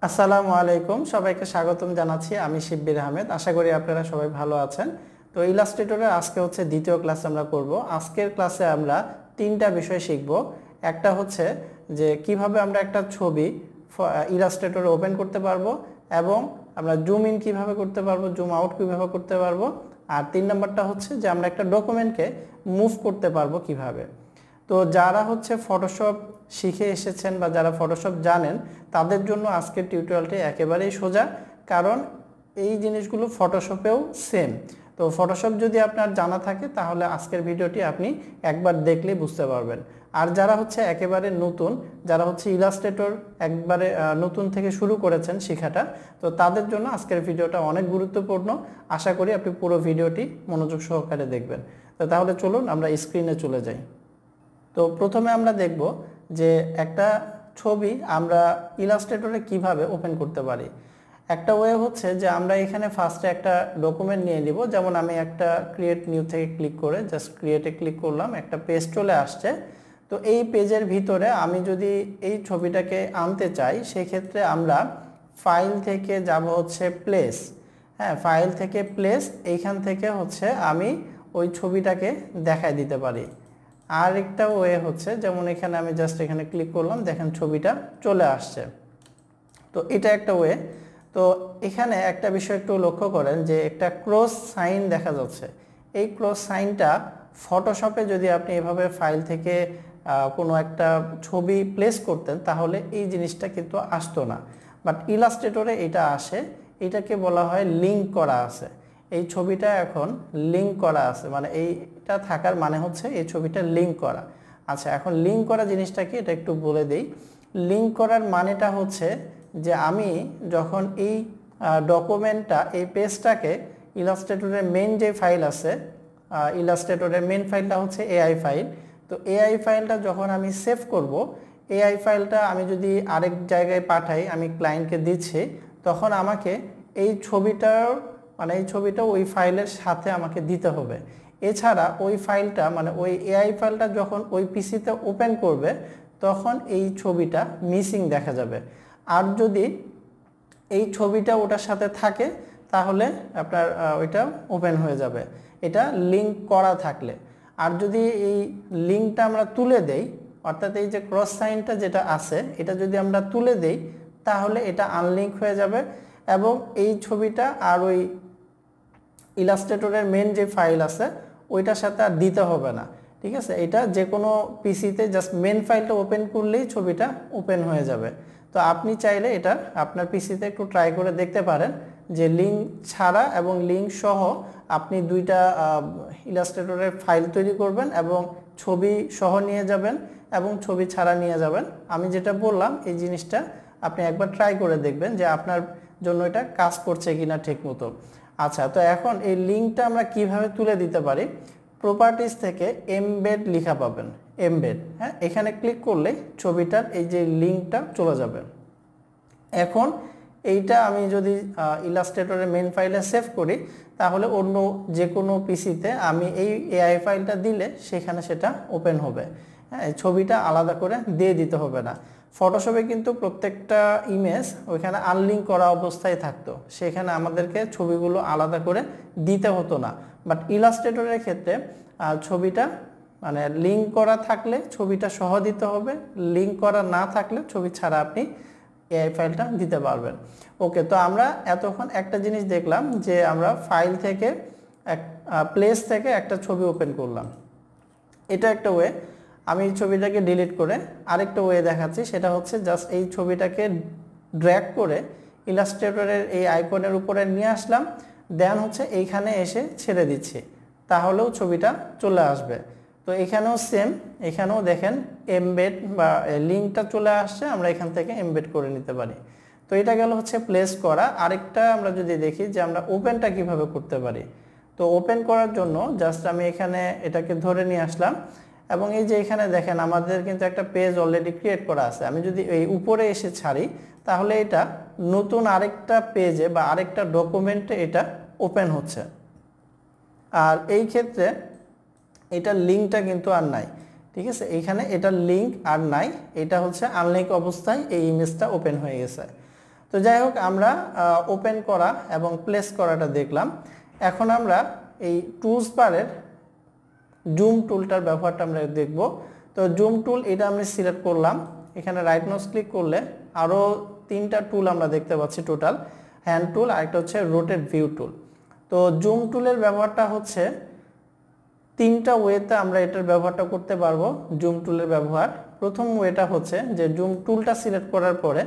আসসালামু আলাইকুম সবাইকে স্বাগতম জানাচ্ছি আমি শিব্বির আহমেদ আশা করি আপনারা সবাই ভালো আছেন তো ইলাস্ট্রেটরে আজকে হচ্ছে দ্বিতীয় ক্লাস আমরা করব আজকের ক্লাসে আমরা তিনটা বিষয় শিখব একটা হচ্ছে যে কিভাবে আমরা একটা ছবি ইলাস্ট্রেটরে ওপেন করতে পারবো এবং আমরা জুম ইন কিভাবে করতে পারবো জুম আউট কিভাবে করতে পারবো আর তিন নাম্বারটা হচ্ছে যে আমরা একটা ডকুমেন্টকে মুভ করতে পারবো কিভাবে তো যারা হচ্ছে ফটোশপ শিখে এসেছেন বা যারা ফটোশপ জানেন তাদের জন্য আজকের টিউটোরিয়ালটি একেবারেই সোজা কারণ এই জিনিসগুলো ফটোশপেও সেম তো ফটোশপ যদি আপনার জানা থাকে তাহলে আজকের ভিডিওটি আপনি একবার দেখলেই বুঝতে পারবেন আর যারা হচ্ছে একেবারে নতুন যারা হচ্ছে ইলাস্ট্রেটর একবারে নতুন থেকে শুরু করেছেন শেখাটা তো তাদের জন্য আজকের ভিডিওটা অনেক গুরুত্বপূর্ণ আশা করি আপনি পুরো ভিডিওটি মনোযোগ সহকারে দেখবেন তো তাহলে চলুন আমরা স্ক্রিনে চলে যাই তো প্রথমে আমরা দেখব যে একটা ছবি আমরা ইলাস্ট্রেটরে কিভাবে ওপেন করতে পারি একটা ওয়ে হচ্ছে যে আমরা এখানে ফার্স্টে একটা ডকুমেন্ট নিয়ে নিব যেমন আমি একটা ক্রিয়েট নিউ থেকে ক্লিক করে জাস্ট ক্রিয়েটে ক্লিক করলাম একটা পেজ চলে আসছে তো এই পেজের ভিতরে আমি যদি এই ছবিটাকে আনতে চাই সেই ক্ষেত্রে আমরা ফাইল থেকে যাব হচ্ছে প্লেস হ্যাঁ ফাইল থেকে প্লেস এইখান থেকে হচ্ছে আমি ওই ছবিটাকে দেখাই দিতে পারি আর একটা ওয়ে হচ্ছে যেমন এখানে আমি জাস্ট এখানে ক্লিক করলাম দেখেন ছবিটা চলে আসছে তো এটা একটা ওয়ে তো এখানে একটা বিষয় একটু লক্ষ্য করেন যে একটা ক্রস সাইন দেখা যাচ্ছে এই ক্রস সাইনটা ফটোশপে যদি আপনি এভাবে ফাইল থেকে কোনো একটা ছবি প্লেস করতেন তাহলে এই জিনিসটা কিন্তু আসতো না বাট ইলাস্ট্রেটরে এটা আসে এটাকে বলা হয় লিঙ্ক করা আছে এই ছবিটা এখন লিঙ্ক করা আছে মানে এইটা থাকার মানে হচ্ছে এই ছবিটা লিঙ্ক করা আচ্ছা এখন লিঙ্ক করা জিনিসটা কি এটা একটু বলে দেই লিঙ্ক করার মানেটা হচ্ছে যে আমি যখন এই ডকুমেন্টটা এই পেজটাকে ইলাস্ট্রেটরের মেইন যে ফাইল আছে ইলাস্ট্রেটরের মেইন ফাইলটা হচ্ছে এআই ফাইল তো এআই ফাইলটা যখন আমি সেভ করব এআই ফাইলটা আমি যদি আরেক জায়গায় পাঠাই আমি ক্লায়েন্টকে দিচ্ছি তখন আমাকে এই ছবিটার মানে এই ছবিটা ওই ফাইলের সাথে আমাকে দিতে হবে এছাড়া ওই ফাইলটা মানে ওই এআই ফাইলটা যখন ওই পিসিতে ওপেন করবে তখন এই ছবিটা মিসিং দেখা যাবে আর যদি এই ছবিটা ওটার সাথে থাকে তাহলে আপনার ওইটা ওপেন হয়ে যাবে এটা লিঙ্ক করা থাকলে আর যদি এই লিঙ্কটা আমরা তুলে দেই অর্থাৎ এই যে ক্রস সাইনটা যেটা আছে এটা যদি আমরা তুলে দেই তাহলে এটা আনলিঙ্ক হয়ে যাবে এবং এই ছবিটা আর ওই ইলাস্ট্রেটরের মেন যে ফাইল আছে ওইটার সাথে আর দিতে হবে না ঠিক আছে এটা যে কোনো পিসিতে জাস্ট মেন ফাইলটা ওপেন করলেই ছবিটা ওপেন হয়ে যাবে তো আপনি চাইলে এটা আপনার পিসিতে একটু ট্রাই করে দেখতে পারেন যে লিঙ্ক ছাড়া এবং লিঙ্ক সহ আপনি দুইটা ইলাস্ট্রেটরের ফাইল তৈরি করবেন এবং ছবি সহ নিয়ে যাবেন এবং ছবি ছাড়া নিয়ে যাবেন আমি যেটা বললাম এই জিনিসটা আপনি একবার ট্রাই করে দেখবেন যে আপনার জন্য এটা কাজ করছে কিনা ঠিকমতো আচ্ছা তো এখন এই লিঙ্কটা আমরা কিভাবে তুলে দিতে পারি প্রপার্টিজ থেকে এমবেড লেখা পাবেন এমবেড হ্যাঁ এখানে ক্লিক করলে ছবিটার এই যে লিঙ্কটা চলে যাবে এখন এইটা আমি যদি ইলাস্ট্রেটরের মেন ফাইলে সেভ করি তাহলে অন্য যে কোনো পিসিতে আমি এই এআই ফাইলটা দিলে সেখানে সেটা ওপেন হবে হ্যাঁ ছবিটা আলাদা করে দিয়ে দিতে হবে না ফটোশপে কিন্তু প্রত্যেকটা ইমেজ ওইখানে আনলিঙ্ক করা অবস্থায় থাকতো সেখানে আমাদেরকে ছবিগুলো আলাদা করে দিতে হতো না বাট ইলাস্ট্রেটরের ক্ষেত্রে ছবিটা মানে লিঙ্ক করা থাকলে ছবিটা সহ দিতে হবে লিঙ্ক করা না থাকলে ছবি ছাড়া আপনি এআই ফাইলটা দিতে পারবেন ওকে তো আমরা এতক্ষণ একটা জিনিস দেখলাম যে আমরা ফাইল থেকে প্লেস থেকে একটা ছবি ওপেন করলাম এটা একটা ওয়ে আমি এই ছবিটাকে ডিলিট করে আরেকটা ওয়ে দেখাচ্ছি সেটা হচ্ছে জাস্ট এই ছবিটাকে ড্র্যাগ করে ইলাস্ট্রেটরের এই আইকনের উপরে নিয়ে আসলাম দেন হচ্ছে এইখানে এসে ছেড়ে দিচ্ছি তাহলেও ছবিটা চলে আসবে তো এখানেও সেম এখানেও দেখেন এমবেড বা লিঙ্কটা চলে আসছে আমরা এখান থেকে এমবেড করে নিতে পারি তো এটা গেল হচ্ছে প্লেস করা আরেকটা আমরা যদি দেখি যে আমরা ওপেনটা কিভাবে করতে পারি তো ওপেন করার জন্য জাস্ট আমি এখানে এটাকে ধরে নিয়ে আসলাম এবং এই যে এখানে দেখেন আমাদের কিন্তু একটা পেজ অলরেডি ক্রিয়েট করা আছে আমি যদি এই উপরে এসে ছাড়ি তাহলে এটা নতুন আরেকটা পেজে বা আরেকটা ডকুমেন্টে এটা ওপেন হচ্ছে আর এই ক্ষেত্রে এটা লিঙ্কটা কিন্তু আর নাই ঠিক আছে এইখানে এটা লিঙ্ক আর নাই এটা হচ্ছে আনলিঙ্ক অবস্থায় এই ইমেজটা ওপেন হয়ে গেছে তো যাই হোক আমরা ওপেন করা এবং প্লেস করাটা দেখলাম। এখন আমরা এই টুলস বারের জুম টুলটার ব্যবহারটা আমরা দেখব। তো জুম টুল এটা আমি সিলেক্ট করলাম, এখানে রাইট মাউস ক্লিক করলে আরও 3টা টুল আমরা দেখতে পাচ্ছি টোটাল, হ্যান্ড টুল আর একটা হচ্ছে রোটেট ভিউ টুল। তো জুম টুলের ব্যবহারটা হচ্ছে 3টা ওয়েতে আমরা এটার ব্যবহারটা করতে পারবো। জুম টুলের ব্যবহার প্রথম ওয়েটা হচ্ছে যে জুম টুলটা সিলেক্ট করার পরে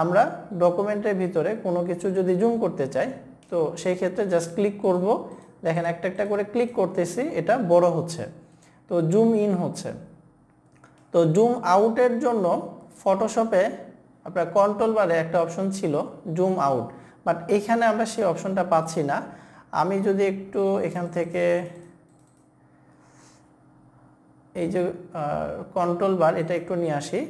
আমরা ডকুমেন্টের ভিতরে কোনো কিছু যদি জুম করতে চাই তো সেই ক্ষেত্রে জাস্ট ক্লিক করব, দেখেন একটা একটা করে ক্লিক করতেছি, এটা বড় হচ্ছে। তো জুম ইন হচ্ছে। তো জুম আউটের জন্য ফটোশপে আপনার কন্ট্রোল বারে একটা অপশন ছিল জুম আউট, বাট এখানে আমরা সেই অপশনটা পাচ্ছি না। আমি যদি একটু এখান থেকে এই যে কন্ট্রোল বার এটা একটু নিয়ে আসি,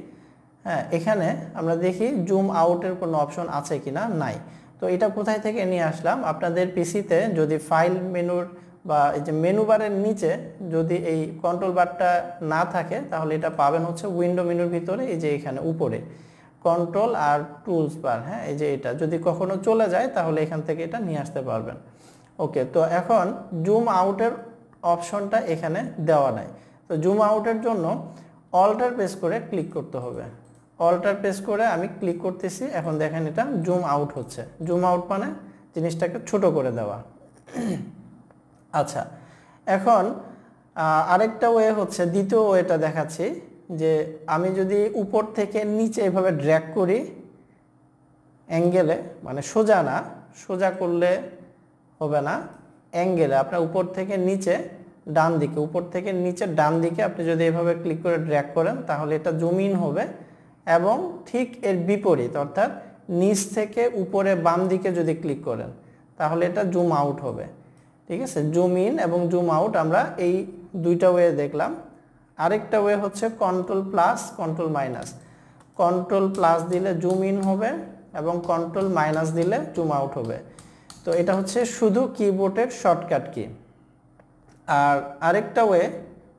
হ্যাঁ এখানে আমরা দেখি জুম আউটের কোনো অপশন আছে কিনা, নাই। তো এটা কোথায় থেকে নিয়ে আসলাম, আপনাদের পিসিতে যদি ফাইল মেনুর বা এই যে মেনু বারের নিচে যদি এই কন্ট্রোল বারটা না থাকে তাহলে এটা পাবেন হচ্ছে উইন্ডো মেনুর ভিতরে, এই যে এখানে উপরে কন্ট্রোল আর টুলস বার, হ্যাঁ এই যে এটা যদি কখনো চলে যায় তাহলে এখান থেকে এটা নিয়ে আসতে পারবেন। ওকে, তো এখন জুম আউটের অপশনটা এখানে দেওয়া নাই। তো জুম আউটের জন্য অল্টার প্রেস করে ক্লিক করতে হবে। অল্টার প্রেস করে আমি ক্লিক করতেছি, এখন দেখেন এটা জুম আউট হচ্ছে। জুম আউট মানে জিনিসটাকে ছোট করে দেওয়া। আচ্ছা, এখন আরেকটা ওয়ে হচ্ছে, দ্বিতীয় ওয়েটা দেখাচ্ছি, যে আমি যদি উপর থেকে নিচে এভাবে ড্র্যাগ করি অ্যাঙ্গেলে, মানে সোজা না, সোজা করলে হবে না, অ্যাঙ্গেলে আপনার উপর থেকে নিচে ডান দিকে, উপর থেকে নিচে ডান দিকে আপনি যদি এভাবে ক্লিক করে ড্র্যাগ করেন তাহলে এটা জুম ইন হবে, এবং ঠিক এর বিপরীত অর্থাৎ নিচ থেকে উপরে বাম দিকে যদি ক্লিক করেন তাহলে এটা জুম আউট হবে। ঠিক আছে, জুম ইন এবং জুম আউট আমরা এই 2টা ওয়ে দেখলাম। আরেকটা ওয়ে হচ্ছে control plus control minus. Control plus দিলে জুম ইন হবে এবং কন্ট্রোল মাইনাস দিলে জুম আউট হবে। তো এটা হচ্ছে শুধু কিবোর্ডের শর্টকাট কি। আর আরেকটা ওয়ে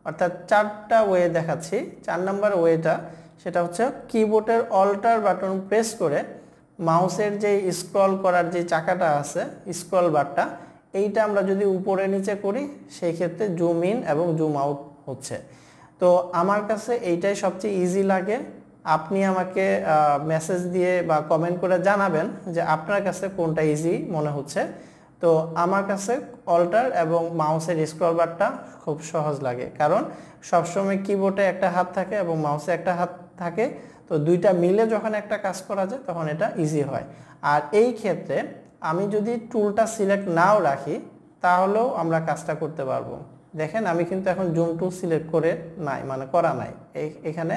অর্থাৎ 4টা ওয়ে দেখাচ্ছি। 4 নম্বর ওয়েটা সেটা হচ্ছে কিবোর্ডের অল্টার বাটন প্রেস করে মাউসের যে স্ক্রল করার যে চাকাটা আছে, স্ক্রল বারটা, এইটা আমরা যদি উপরে নিচে করি সেই ক্ষেত্রে জুম ইন এবং জুম আউট হচ্ছে। তো আমার কাছে এইটাই সবচেয়ে ইজি লাগে। আপনি আমাকে মেসেজ দিয়ে বা কমেন্ট করে জানাবেন যে আপনার কাছে কোনটা ইজি মনে হচ্ছে। তো আমার কাছে অল্টার এবং মাউসের স্ক্রল বারটা খুব সহজ লাগে, কারণ সবসময় কিবোর্ডে একটা হাত থাকে এবং মাউসে একটা হাত থাকে। তো 2টা মিলে যখন একটা কাজ করা যায় তখন এটা ইজি হয়। আর এই ক্ষেত্রে আমি যদি টুলটা সিলেক্ট নাও রাখি তাহলেও আমরা কাজটা করতে পারবো। দেখেন আমি কিন্তু এখন জুম টুল সিলেক্ট করে নাই, মানে করা নাই, এখানে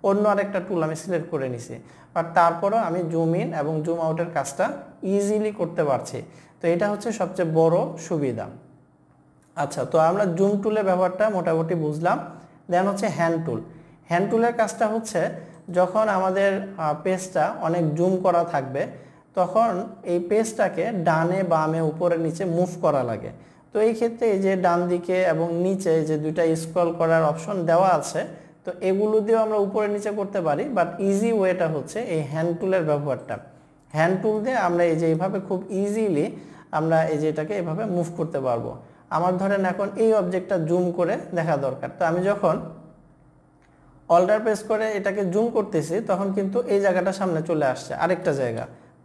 অন্য আরেকটা টুল আমি সিলেক্ট করে নিছি, বাট তারপরেও আমি জুম ইন এবং জুম আউটের কাজটা ইজিলি করতে পারছি। তো এটা হচ্ছে সবচেয়ে বড় সুবিধা। আচ্ছা, তো আমরা জুম টুলের ব্যবহারটা মোটামুটি বুঝলাম। দেন হচ্ছে হ্যান্ড টুল। হ্যান্ড টুলের কাজটা হচ্ছে যখন আমাদের পেজটা অনেক জুম করা থাকবে তখন এই পেজটাকে ডানে বামে উপরে নিচে মুভ করা লাগে। তো এই ক্ষেত্রে এই যে ডান দিকে এবং নিচে যে 2টা স্ক্রল করার অপশন দেওয়া আছে, তো এগুলো দিয়েও আমরা উপরে নিচে করতে পারি, বাট ইজি ওয়েটা হচ্ছে এই হ্যান্ড টুলের ব্যবহারটা। হ্যান্ড টুল দিয়ে আমরা এই যে এইভাবে খুব ইজিলি আমরা এই যে এটাকে এভাবে মুভ করতে পারবো। আমার ধরেন এখন এই অবজেক্টটা জুম করে দেখা দরকার, তো আমি যখন অল্টার প্রেস করে এটাকে জুম করতেছি তখন কিন্তু এই জায়গাটা সামনে চলে আসছে, আরেকটা জায়গা।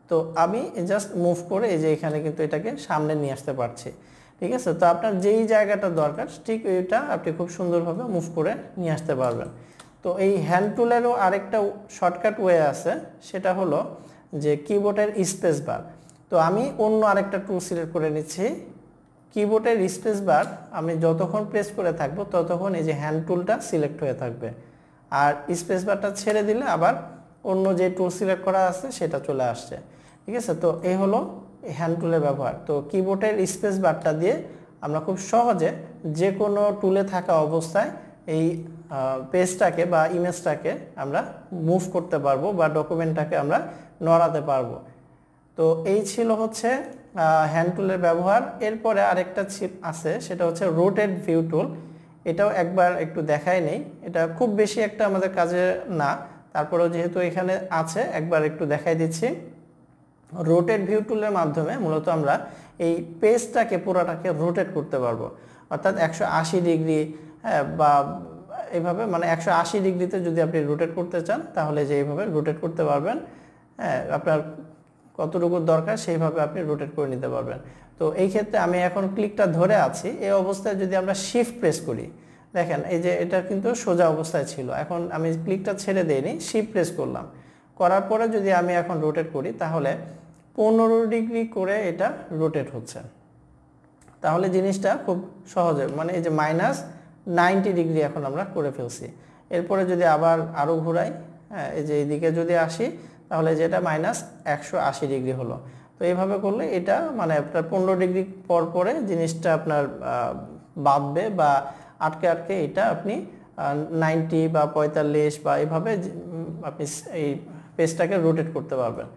তো আমি জাস্ট মুভ করে এই যে এখানে কিন্তু এটাকে সামনে নিয়ে আসতে পারছি। ঠিক আছে, তো আপনার যেই জায়গাটা দরকার ঠিক এটা আপনি খুব সুন্দরভাবে মুভ করে নিয়ে আসতে পারবেন। তো এই হ্যান্ড টুলেরও আরেকটা শর্টকাট ওয়ে আছে, সেটা হলো যে কিবোর্ডের স্পেস বার। তো আমি অন্য আরেকটা টুল সিলেক্ট করে নিচ্ছি। কিবোর্ডের স্পেস বার আমি যতক্ষণ প্রেস করে থাকবো ততক্ষণ এই যে হ্যান্ড টুলটা সিলেক্ট হয়ে থাকবে, আর স্পেস বারটা ছেড়ে দিলে আবার অন্য যে টুল সিলেক্ট করা আছে সেটা চলে আসছে। ঠিক আছে, তো এই হলো হ্যান্ড টুলের ব্যবহার। তো কিবোর্ডের স্পেস বারটা দিয়ে আমরা খুব সহজে যে কোনো টুলে থাকা অবস্থায় এই পেজটাকে বা ইমেজটাকে আমরা মুভ করতে পারবো বা ডকুমেন্টটাকে আমরা নড়াতে পারবো। তো এই ছিল হচ্ছে হ্যান্ড টুলের ব্যবহার। এরপরে আরেকটা আছে, সেটা হচ্ছে রোটেট ভিউ টুল। এটাও একবার একটু দেখাই নেই, এটা খুব বেশি একটা আমাদের কাজে না, তারপরেও যেহেতু এখানে আছে একবার একটু দেখাই দিচ্ছি। রোটেট ভিউ টুলের মাধ্যমে মূলত আমরা এই পেজটাকে পুরোটাকে রোটেট করতে পারবো, অর্থাৎ 180 ডিগ্রি, হ্যাঁ, বা এইভাবে মানে 180 ডিগ্রিতে যদি আপনি রোটেট করতে চান তাহলে যে এইভাবে রোটেট করতে পারবেন। হ্যাঁ, আপনার কতটুকু দরকার সেইভাবে আপনি রোটেট করে নিতে পারবেন। তো এই ক্ষেত্রে আমি এখন ক্লিকটা ধরে আছি, এই অবস্থায় যদি আমরা শিফট প্রেস করি, দেখেন এই যে এটা কিন্তু সোজা অবস্থায় ছিল, এখন আমি ক্লিকটা ছেড়ে দেইনি, শিফট প্রেস করলাম, করার পরে যদি আমি এখন রোটেট করি তাহলে 15 ডিগ্রি করে এটা রোটেট হচ্ছে। তাহলে জিনিসটা খুব সহজে মানে এই যে -90 ডিগ্রি এখন আমরা করে ফেলছি। এরপরে যদি আবার আরও ঘুরাই, হ্যাঁ, এই যে এইদিকে যদি আসি তাহলে যেটা -180 ডিগ্রি হলো। তো এইভাবে করলে এটা মানে আপনার 15 ডিগ্রি পর পরে জিনিসটা আপনার বাঁধবে বা আটকে আটকে এটা আপনি 90 বা 45 বা এইভাবে আপনি এই পেজটাকে রোটেট করতে পারবেন।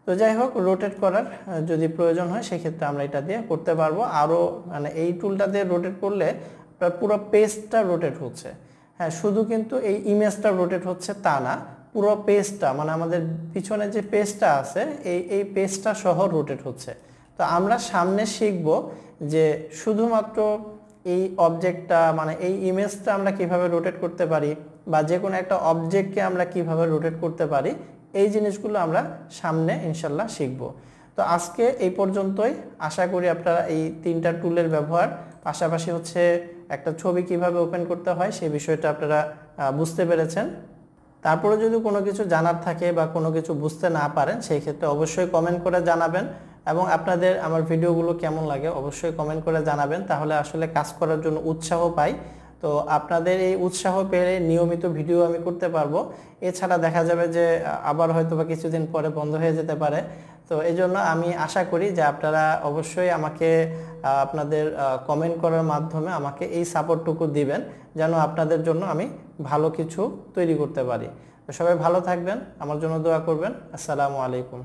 তো যাই হোক, রোটেট করার যদি প্রয়োজন হয় সেক্ষেত্রে আমরা এটা দিয়ে করতে পারবো। আরও মানে এই টুলটা দিয়ে রোটেট করলে পুরো পেজটা রোটেট হচ্ছে। হ্যাঁ, শুধু কিন্তু এই ইমেজটা রোটেট হচ্ছে তা না, পুরো পেজটা মানে আমাদের পিছনে যে পেজটা আছে এই পেজটা সহ রোটেট হচ্ছে। তো আমরা সামনে শিখব যে শুধুমাত্র এই অবজেক্টটা মানে এই ইমেজটা আমরা কিভাবে রোটেট করতে পারি বা যে কোনো একটা অবজেক্টকে আমরা কিভাবে রোটেট করতে পারি, এই জিনিসগুলো আমরা সামনে ইনশাল্লাহ শিখব। তো আজকে এই পর্যন্তই। আশা করি আপনারা এই 3টা টুলের ব্যবহার, পাশাপাশি হচ্ছে একটা ছবি কিভাবে ওপেন করতে হয় সেই বিষয়টা আপনারা বুঝতে পেরেছেন। তারপরে যদি কোনো কিছু জানার থাকে বা কোনো কিছু বুঝতে না পারেন সেই ক্ষেত্রে অবশ্যই কমেন্ট করে জানাবেন, এবং আপনাদের আমার ভিডিওগুলো কেমন লাগে অবশ্যই কমেন্ট করে জানাবেন, তাহলে আসলে কাজ করার জন্য উৎসাহ পাই। তো আপনাদের এই উৎসাহ পেলে নিয়মিত ভিডিও আমি করতে পারবো। এছাড়া দেখা যাবে যে আবার হয়তো বা কিছুদিন পরে বন্ধ হয়ে যেতে পারে। তো এই জন্য আমি আশা করি যে আপনারা অবশ্যই আমাকে আপনাদের কমেন্ট করার মাধ্যমে আমাকে এই সাপোর্টটুকু দিবেন, যেন আপনাদের জন্য আমি ভালো কিছু তৈরি করতে পারি। তো সবাই ভালো থাকবেন, আমার জন্য দোয়া করবেন। আসসালামু আলাইকুম।